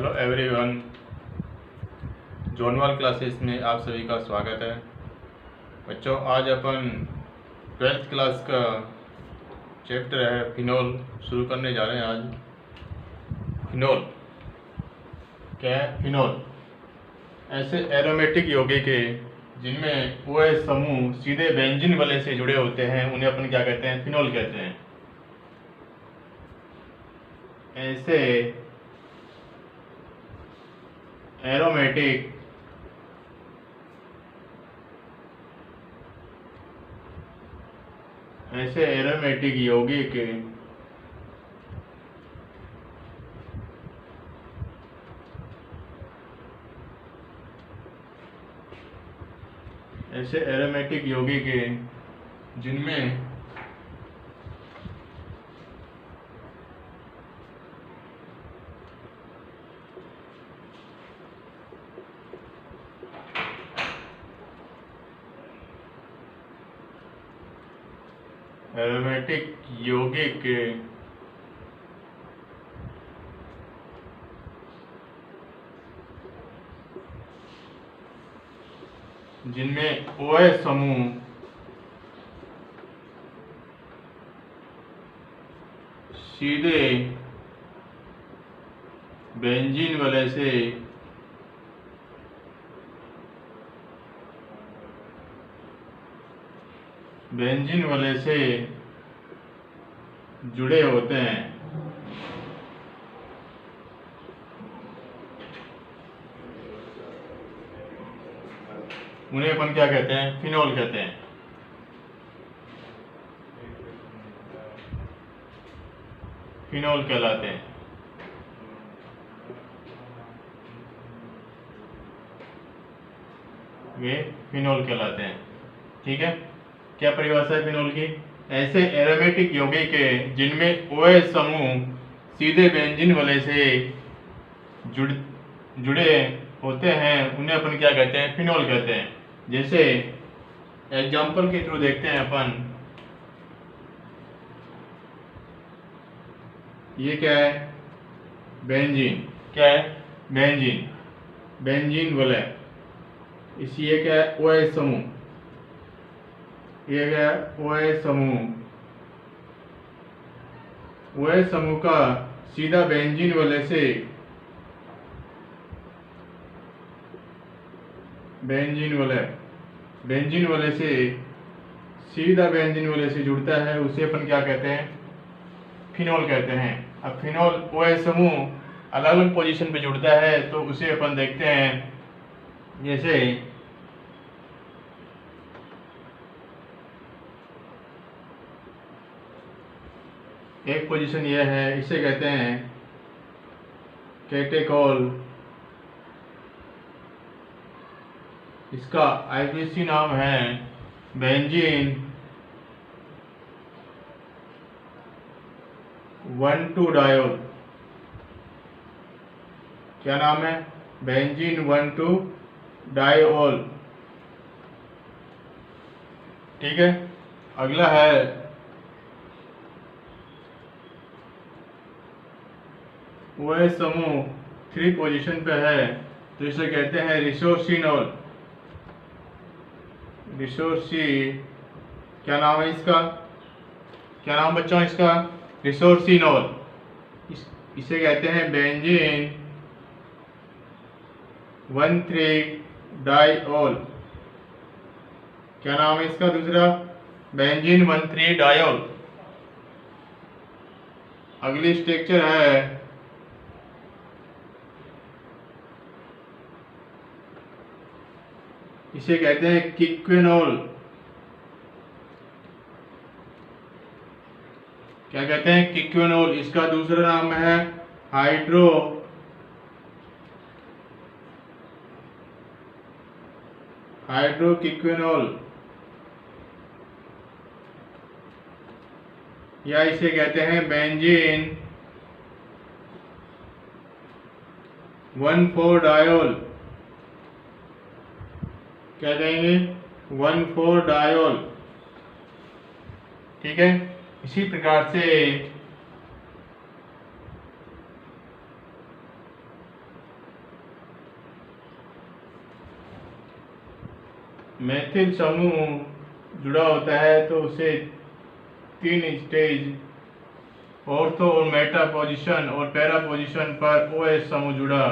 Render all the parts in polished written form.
Hello everyone, Jonwal classes में आप सभी का स्वागत है। बच्चों, आज अपन 12th क्लास का चैप्टर है फिनोल शुरू करने जा रहे हैं। आज फिनोल क्या है? फिनोल ऐसे एरोमेटिक यौगिक के जिनमें OH समूह सीधे बेंजीन वाले से जुड़े होते हैं, उन्हें अपन क्या कहते हैं? फिनोल कहते हैं। ऐसे एरोमेटिक यौगिक जिनमें OH समूह सीधे बेंजीन वाले से जुड़े होते हैं, उन्हें अपन क्या कहते हैं? फिनोल कहते हैं। फिनोल कहलाते हैं। वे फिनोल कहलाते हैं। ठीक है, क्या परिभाषा है फिनोल की? ऐसे एरोमेटिक यौगिक के जिनमें OH समूह सीधे बेंजीन वाले से जुड़े होते हैं, उन्हें अपन क्या कहते हैं? फिनोल कहते हैं। जैसे एग्जाम्पल के थ्रू देखते हैं अपन। ये क्या है? बेंजीन। क्या है? बेंजीन बोले। इसी ये क्या है? OH समूह। ये क्या है? OH समूह का सीधा बेंजीन वाले से जुड़ता है, उसे अपन क्या कहते हैं? फिनोल कहते हैं। अब फिनोल OH समूह अलग अलग पोजीशन पे जुड़ता है, तो उसे अपन देखते हैं। जैसे एक पोजीशन यह है, इसे कहते हैं कैटेकोल। इसका IUPAC नाम है बेंजीन 1,2-डायोल। क्या नाम है? बेंजीन 1,2-डायोल। ठीक है, अगला है OH समूह 3 पोजीशन पे है, तो इसे कहते हैं रिसोर्सिनोल। क्या नाम है इसका? क्या नाम बच्चों इसका? रिसोर्सिनोल। इसे कहते हैं बेंजीन 1,3-डायोल। क्या नाम है इसका दूसरा? बेंजीन 1,3-डायोल। अगली स्ट्रक्चर है इसे कहते हैं क्विनोल। क्या कहते हैं? क्विनोल। इसका दूसरा नाम है हाइड्रोक्विनोल, या इसे कहते हैं बेंजीन 1,4-डायोल। क्या कहेंगे? 1,4-डायोल। ठीक है, इसी प्रकार से मैथिल समूह जुड़ा होता है तो उसे 3 स्टेज ऑर्थो और मेटा पोजीशन और पैरा पोजीशन पर OH समूह जुड़ा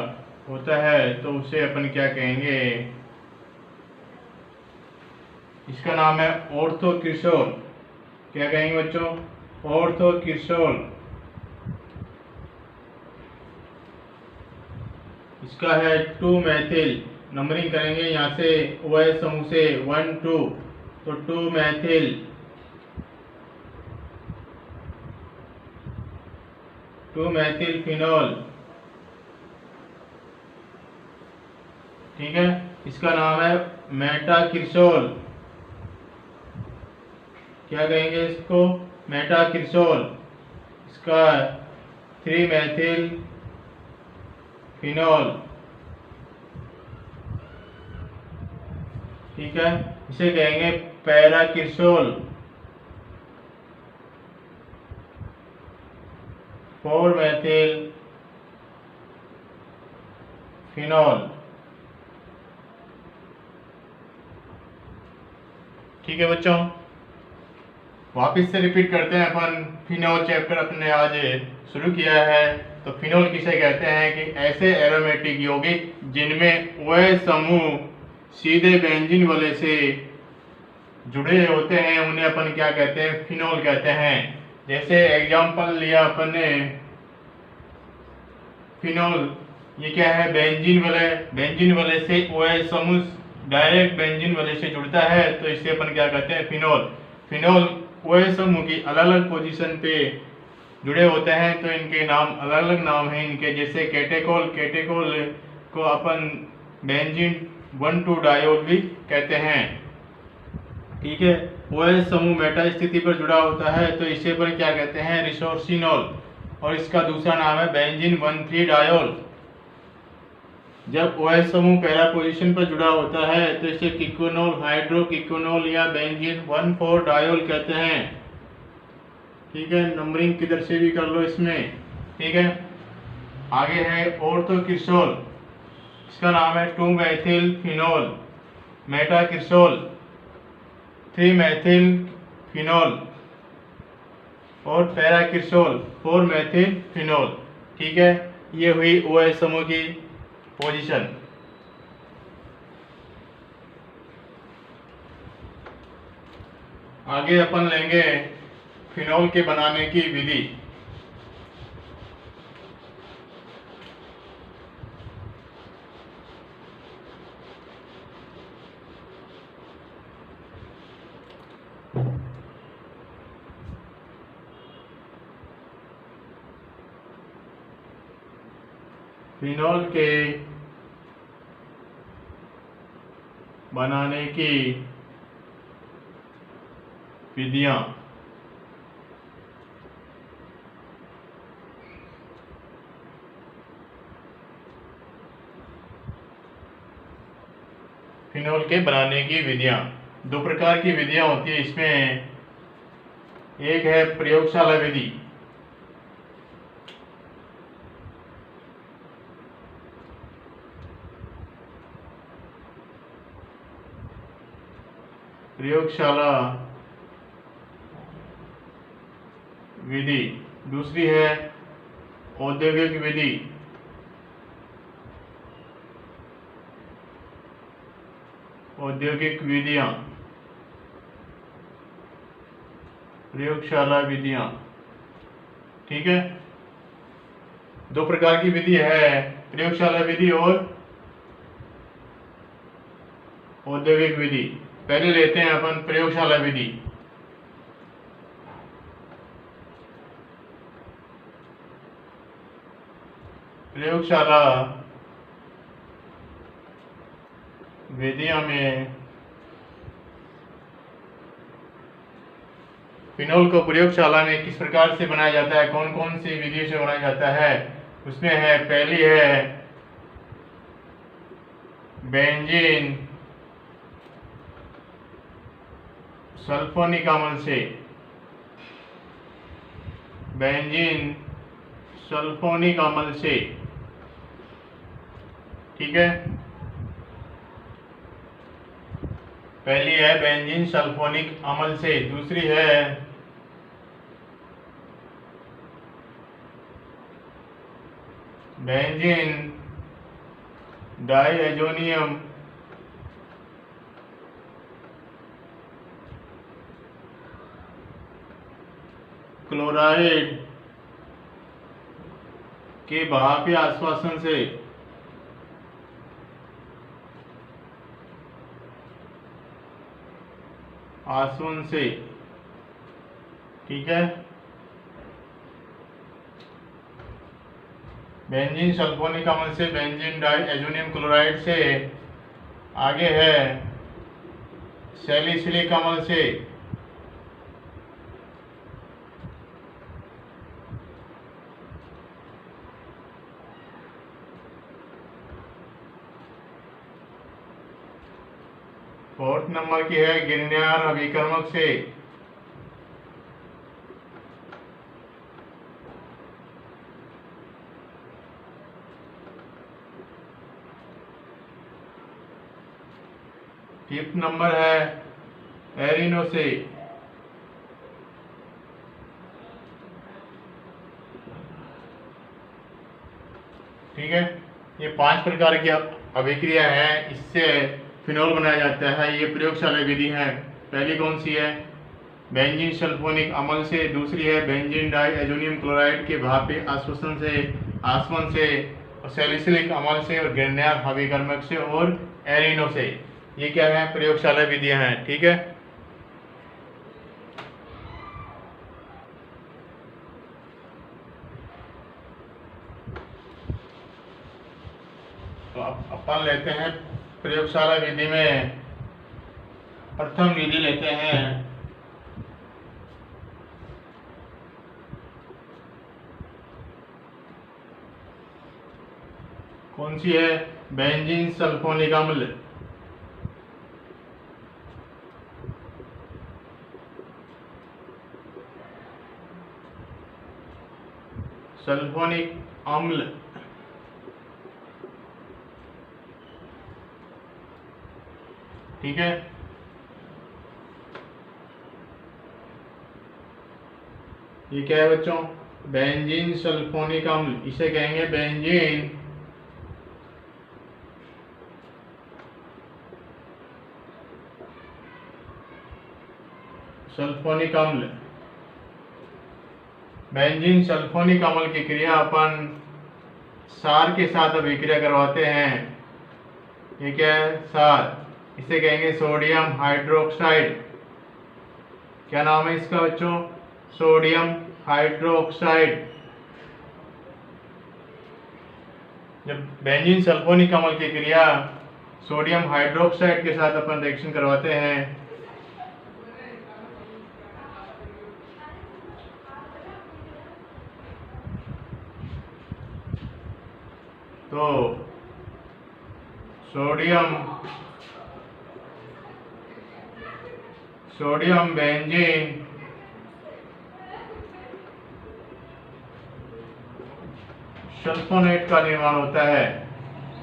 होता है तो उसे अपन क्या कहेंगे? इसका नाम है ऑर्थो क्रिस्टोल। क्या कहेंगे बच्चों? Ortho Crystal. इसका है 2 मैथिल। नंबरिंग करेंगे यहाँ से OH समूह से 1 2 तो 2 मैथिल, 2 मैथिल फिनोल। ठीक है, इसका नाम है मेटाक्रिसोल। क्या कहेंगे इसको? मेटाक्रिसोल। इसका 3 मैथिल फिनोल। ठीक है, इसे कहेंगे पैराक्रिसोल। 4 मैथिल फिनोल। ठीक है बच्चों, वापिस से रिपीट करते हैं अपन। फिनोल चैप्टर अपने आज शुरू किया है। तो फिनोल किसे कहते हैं कि ऐसे एरोमेटिक यौगिक जिनमें OH समूह सीधे बेंजीन वाले से जुड़े होते हैं उन्हें अपन क्या कहते हैं? फिनोल कहते हैं। जैसे एग्जांपल लिया अपन ने फिनोल, ये क्या है? बेंजीन वाले से OH समूह डायरेक्ट बेंजीन वाले से जुड़ता है तो इसे अपन क्या कहते हैं? फिनोल। फिनोल OH समूह की अलग अलग पोजीशन पे जुड़े होते हैं तो इनके नाम अलग अलग नाम हैं इनके। जैसे कैटेकोल को अपन बेंजीन 1,2 डायोल भी कहते हैं। ठीक है, OH समूह मेटा स्थिति पर जुड़ा होता है तो इसे पर क्या कहते हैं? रिसोर्सिनोल। और इसका दूसरा नाम है बेंजीन 1,3 डायोल। जब OH समूह पैरा पोजीशन पर जुड़ा होता है तो इसे किकोनोल, हाइड्रोकिकोनोल या बेंजीन 1,4 डायोल कहते हैं। ठीक है, नंबरिंग किधर से भी कर लो इसमें। ठीक है, आगे है ऑर्थोक्रिसोल। इसका नाम है 2 Maithil phenol. Metacresol 3 Maithil phenol और पैराक्रिसोल 4 मैथिल फिनोल। ठीक है, ये हुई OH समूह की पोजीशन। आगे अपन लेंगे फिनोल के बनाने की विधि। फिनोल के बनाने की विधियां। फिनोल के बनाने की विधियां 2 प्रकार की विधियां होती है इसमें। एक है प्रयोगशाला विधि। प्रयोगशाला विधि। दूसरी है औद्योगिक विधि। औद्योगिक विधियां, प्रयोगशाला विधियां। ठीक है, 2 प्रकार की विधि है, प्रयोगशाला विधि और औद्योगिक विधि। पहले लेते हैं अपन प्रयोगशाला विधि। प्रयोगशाला विधियों में फिनोल को प्रयोगशाला में किस प्रकार से बनाया जाता है, कौन कौन सी विधियों से बनाया जाता है, उसमें है पहली है बेंजीन सल्फोनिक अम्ल से। बेंजीन सल्फोनिक अम्ल से। ठीक है, पहली है बेंजीन सल्फोनिक अम्ल से, दूसरी है बेंजीन डाइएजोनियम क्लोराइड के भाप या आश्वासन से। आसवन से, ठीक है। बेंजीन सल्फोनिक अम्ल से, बेंजीन डाइएजोनियम क्लोराइड से, आगे है सैलिसिलिक अम्ल से। फोर्थ नंबर की है गिरनियर अभिकर्मक से। फिफ्थ नंबर है एरिनो से। ठीक है, ये 5 प्रकार की अभिक्रिया है, इससे फिनोल बनाया जाता है। ये प्रयोगशाला विधि है। पहली कौन सी है? बेंजीन सल्फोनिक अम्ल से, दूसरी है बेंजीन डाइएजोनियम क्लोराइड के भाप आश्वासन से, आसवन से, और सैलिसिलिक अम्ल से, और गिरनियर अभिकर्मक से, और एरिनो से। ये क्या है? प्रयोगशाला विधियां हैं। ठीक है, तो अपन लेते हैं प्रयोगशाला विधि में प्रथम विधि लेते हैं कौन सी है? बेंजीन सल्फोनिक अम्ल। सल्फोनिक अम्ल ठीक है। ये क्या है बच्चों? बेंजीन सल्फोनिक अम्ल, इसे कहेंगे बेंजीन सल्फोनिक अम्ल। बेंजीन सल्फोनिक अम्ल की क्रिया अपन सार के साथ अभिक्रिया करवाते हैं। ये क्या है? सार, इसे कहेंगे सोडियम हाइड्रोक्साइड। क्या नाम है इसका बच्चों? Sodium hydroxide. जब बेंजीन सल्फोनिक अम्ल की क्रिया सोडियम हाइड्रोक्साइड के साथ अपन रिएक्शन करवाते हैं तो सोडियम बेंजीन सल्फोनेट का निर्माण होता है।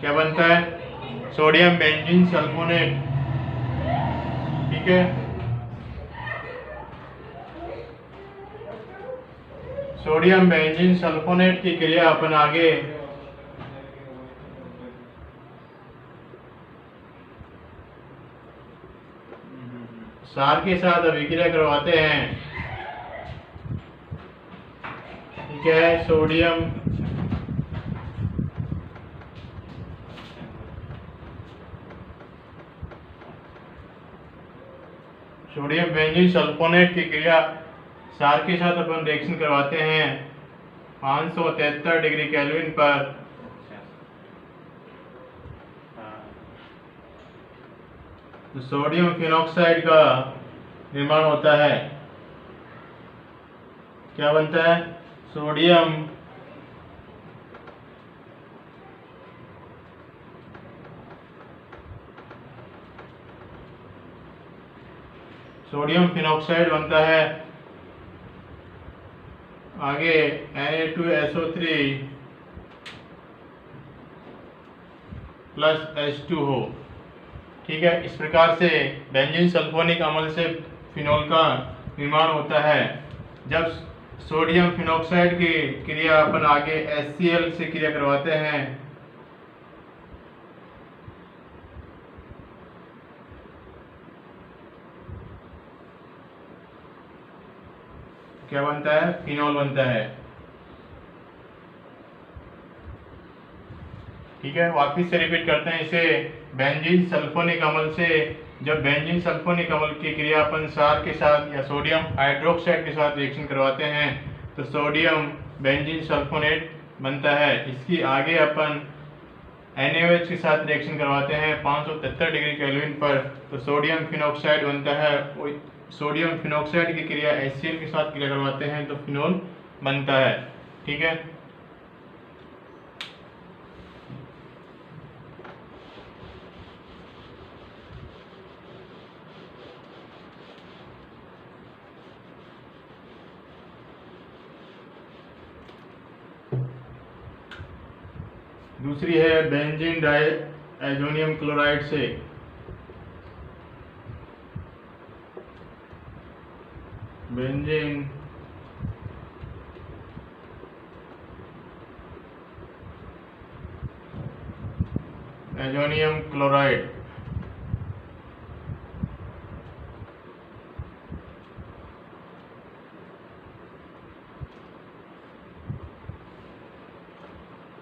क्या बनता है? Sodium benzene sulphonate. ठीक है, सोडियम बेंजीन सल्फोनेट की क्रिया अपन आगे सार के साथ अभिक्रिया करवाते हैं। ठीक है, सोडियम बेंजीन सल्फोनेट की क्रिया सार के साथ अपन रिएक्शन करवाते हैं 573 डिग्री केल्विन पर। तो सोडियम फिनॉक्साइड का निर्माण होता है। क्या बनता है? सोडियम फिनॉक्साइड बनता है। आगे Na2SO3 प्लस H2O। ठीक है। इस प्रकार से बेंजीन सल्फोनिक अम्ल से फिनोल का निर्माण होता है। जब सोडियम फिनोक्साइड की क्रिया अपन आगे HCl से क्रिया करवाते हैं, क्या बनता है? फिनोल बनता है। ठीक है, वापिस से रिपीट करते हैं इसे। बेंजीन सल्फोनिक अम्ल से जब बेंजीन सल्फोनिक अम्ल की क्रिया अपन क्षार के साथ या सोडियम हाइड्रोक्साइड के साथ रिएक्शन करवाते हैं तो सोडियम बेंजीन सल्फोनेट बनता है। इसकी आगे अपन NaOH के साथ रिएक्शन करवाते हैं 573 डिग्री केल्विन पर, तो सोडियम फिनोक्साइड बनता है। सोडियम फिनोक्साइड की क्रिया HCl के साथ क्रिया करवाते हैं तो फिनोल बनता है। ठीक है। दूसरी है बेंजीन डाइएजोनियम क्लोराइड से। बेंजीन एजोनियम क्लोराइड,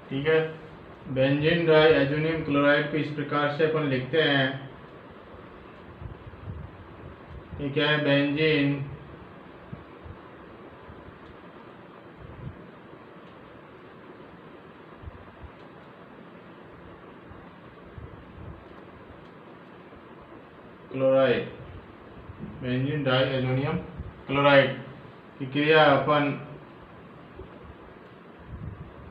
ठीक है। बेंजीन डाइएजोनियम क्लोराइड को इस प्रकार से अपन लिखते हैं, ये क्या है? Benzene chloride, benzene diazonium chloride की क्रिया अपन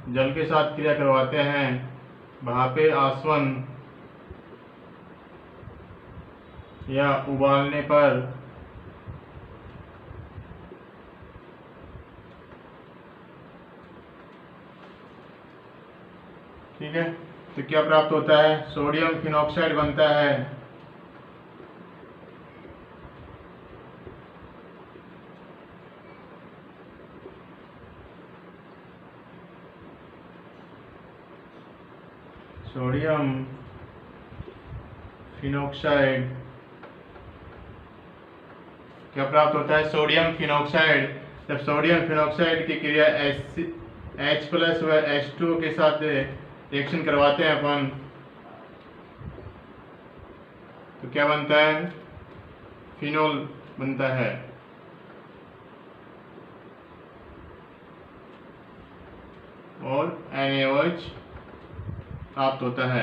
जल के साथ क्रिया करवाते हैं भापे आसवन या उबालने पर। ठीक है, तो क्या प्राप्त होता है? सोडियम फिनोक्साइड बनता है। सोडियम फिनोक्साइड क्या प्राप्त होता है? Sodium phenoxide. जब सोडियम फिनोक्साइड की क्रिया H+ व H2O के साथ रिएक्शन करवाते हैं अपन तो क्या बनता है? फिनोल बनता है। और NaOH प्राप्त होता है।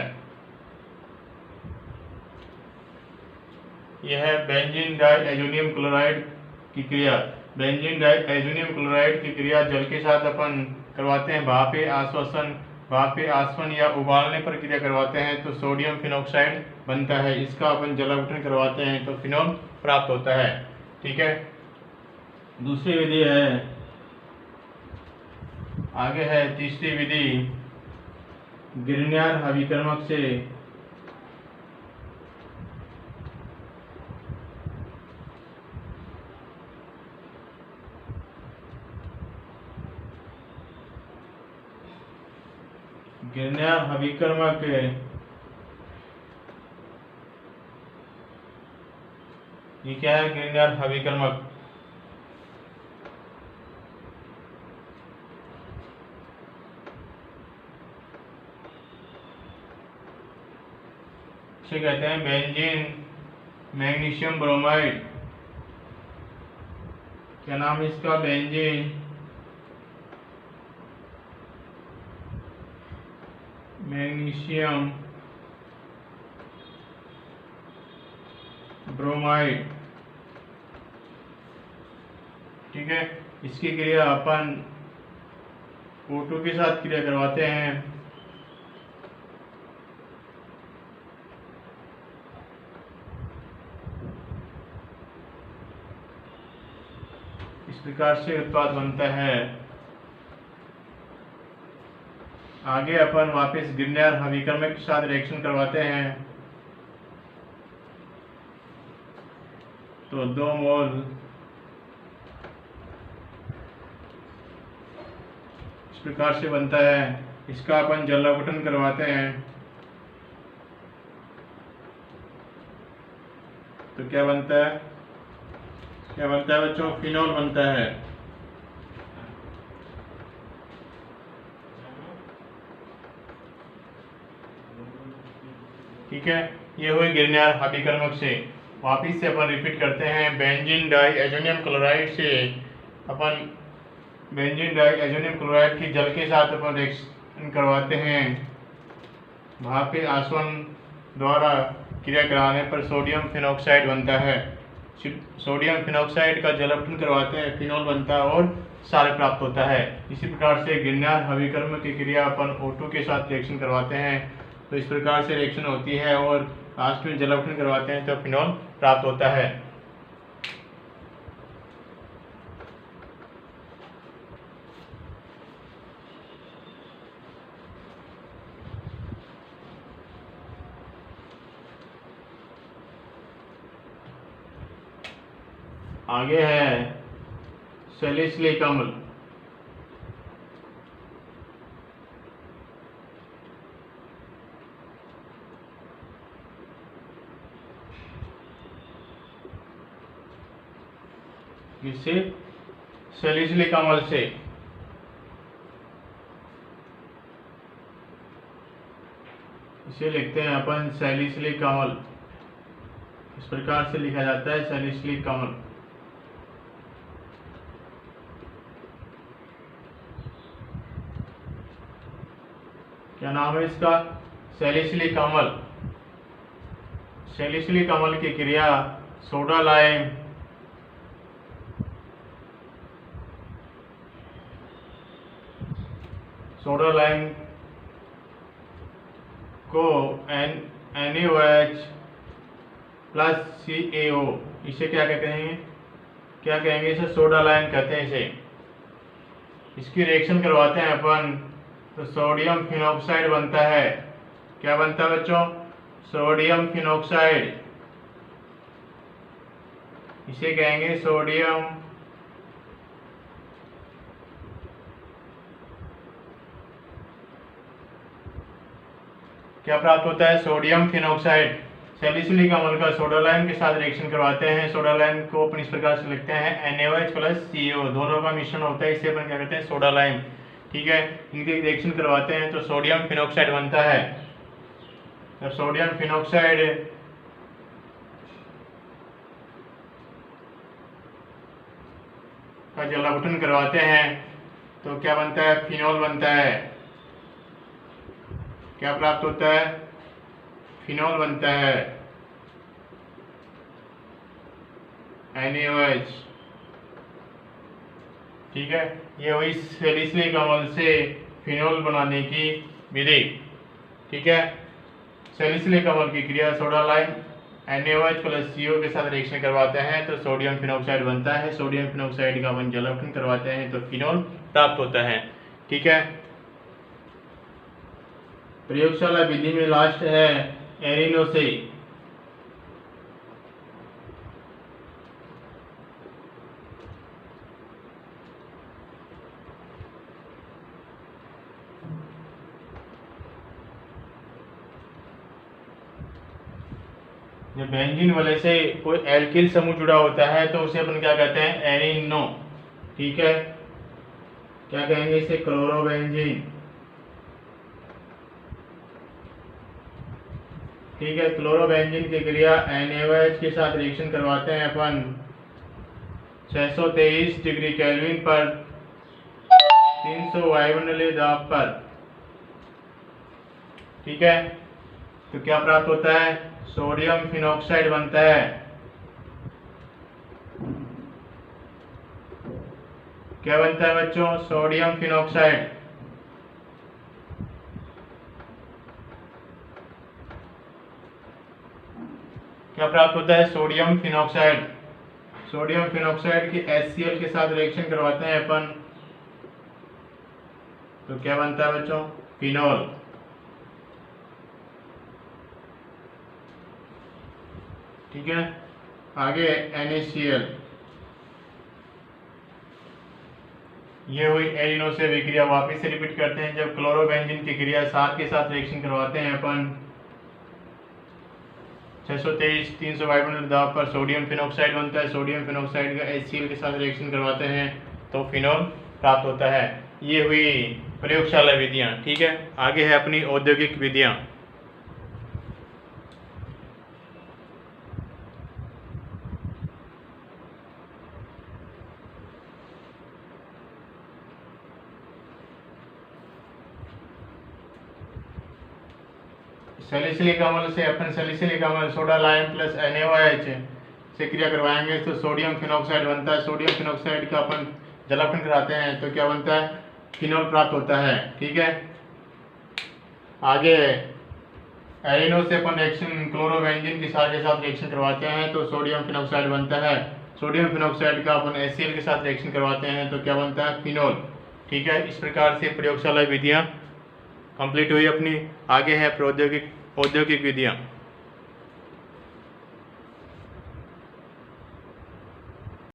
यह है बेंजीन डाइएजोनियम क्लोराइड की क्रिया। बेंजीन डाइएजोनियम क्लोराइड की क्रिया जल के साथ अपन करवाते हैं भापे आसवन या उबालने पर क्रिया करवाते हैं तो सोडियम फिनोक्साइड बनता है। इसका अपन जलावटन करवाते हैं तो फिनोल प्राप्त होता है। ठीक है। दूसरी विधि है, आगे है तीसरी विधि गिरनियर अभिकर्मक से। गिरनियर अभिकर्मक ये क्या है? गिरनियर अभिकर्मक इसे कहते हैं बेंजीन मैग्नीशियम ब्रोमाइड। क्या नाम है इसका? Benzene magnesium bromide. ठीक है, इसकी क्रिया अपन O2 के साथ क्रिया करवाते हैं। इस प्रकार से उत्पाद बनता है। आगे अपन वापस गिरनियर अभिकर्मक के साथ रिएक्शन करवाते हैं तो 2 मोल इस प्रकार से बनता है। इसका अपन जल अपघटन करवाते हैं तो क्या बनता है? क्या बनता है बच्चों? फिनोल बनता है। ठीक है, ये हुई गिरनार अभिकर्मक से। वापिस से अपन रिपीट करते हैं। बेंजीन डाई एजोनियम क्लोराइड से अपन बेंजीन डाई एजोनियम क्लोराइड की जल के साथ अपन रिएक्शन करवाते हैं। भापी आसवन द्वारा क्रिया कराने पर सोडियम फिनॉक्साइड बनता है। सोडियम फिनॉक्साइड का जल अपघटन करवाते हैं, फिनोल बनता है और क्षार प्राप्त होता है। इसी प्रकार से गिरनार अभिकर्मक की क्रिया अपन O2 के साथ रिएक्शन करवाते हैं तो इस प्रकार से रिएक्शन होती है और लास्ट में जल अपघटन करवाते हैं तो फिनोल प्राप्त होता है। आगे है सैलिसिलिक अम्ल। इससे सैलिसिलिक अम्ल से इसे लिखते हैं अपन सैलिसिलिक अम्ल। इस प्रकार से लिखा जाता है सैलिसिलिक अम्ल। क्या नाम है इसका? सैलिसिलिक अम्ल। सैलिसिलिक अम्ल की क्रिया सोडा लाइम को NaOH प्लस CaO, इसे क्या कहते हैं? क्या कहेंगे इसे? सोडा लाइम कहते हैं इसे। इसकी रिएक्शन करवाते हैं अपन तो सोडियम फिनॉक्साइड बनता है। क्या बनता है बच्चों? Sodium phenoxide. इसे कहेंगे सोडियम क्या प्राप्त होता है? Sodium phenoxide. सैलिसिलिक अम्ल का सोडा लाइम के साथ रिएक्शन करवाते हैं। सोडा लाइम को अपन इस प्रकार से लिखते हैं NaOH प्लस CO, दोनों का मिश्रण होता है, इसे अपन क्या कहते हैं? Soda lime. ठीक है, इनके रिएक्शन करवाते हैं तो सोडियम फिनॉक्साइड बनता है। जब सोडियम फिनॉक्साइड का जल अपघटन करवाते हैं तो क्या बनता है? फिनोल बनता है। क्या प्राप्त होता है? फिनोल बनता है, NaOH। ठीक है, ये हुई सैलिसिलिक अम्ल से फिनोल बनाने की विधि। ठीक है, सैलिसिलिक अम्ल की क्रिया soda lime NaOH plus CO के साथ रिएक्शन करवाते हैं तो सोडियम फिनॉक्साइड बनता है। सोडियम फिनॉक्साइड का अपन जल अपघटन करवाते हैं तो फिनोल प्राप्त होता है। ठीक है, प्रयोगशाला विधि में लास्ट है एरिनो से। जब बेंजीन वाले से कोई एल्किल समूह जुड़ा होता है तो उसे अपन क्या कहते हैं? एरिनो। ठीक है, क्या कहेंगे इसे? क्लोरोबेंजीन। ठीक है, क्लोरोबेंजीन की क्रिया NaOH के साथ रिएक्शन करवाते हैं अपन 623 डिग्री केल्विन पर 300 वायुमंडलीय दाब पर। ठीक है, तो क्या प्राप्त होता है? सोडियम फिनॉक्साइड बनता है। क्या बनता है बच्चों? Sodium phenoxide. क्या प्राप्त होता है? Sodium phenoxide. सोडियम फिनॉक्साइड की HCl के साथ रिएक्शन करवाते हैं अपन तो क्या बनता है बच्चों? फिनोल। ठीक है, आगे NaCl, ये हुई एरिनो से विक्रिया। वापस से रिपीट करते हैं, जब क्लोरोबेंजीन की क्रिया सार के साथ रिएक्शन करवाते हैं अपन 623 300 वायुमंडल दाब पर सोडियम फिनॉक्साइड बनता है। सोडियम फिनॉक्साइड का HCl के साथ रिएक्शन करवाते हैं तो फिनोल प्राप्त होता है। ये हुई प्रयोगशाला विधियाँ। ठीक है, आगे है अपनी औद्योगिक विधियाँ। सैलिसिलिक अम्ल से अपन सैलिसिलिक अम्ल सोडा लाइम प्लस NaOH से क्रिया करवाएंगे तो सोडियम फिनॉक्साइड बनता है। सोडियम फिनॉक्साइड का अपन जलापन कराते हैं तो क्या बनता है? फिनोल प्राप्त होता है। ठीक है, आगे एरिनो से अपन रिएक्शन क्लोरोबेंजीन के साथ रिएक्शन करवाते हैं तो सोडियम फिनॉक्साइड बनता है। सोडियम फिनॉक्साइड का अपन HCl के साथ रिएक्शन करवाते हैं तो क्या बनता है? फिनोल। ठीक है, इस प्रकार से प्रयोगशाला विधियाँ कंप्लीट हुई अपनी। आगे है औद्योगिक विधियाँ।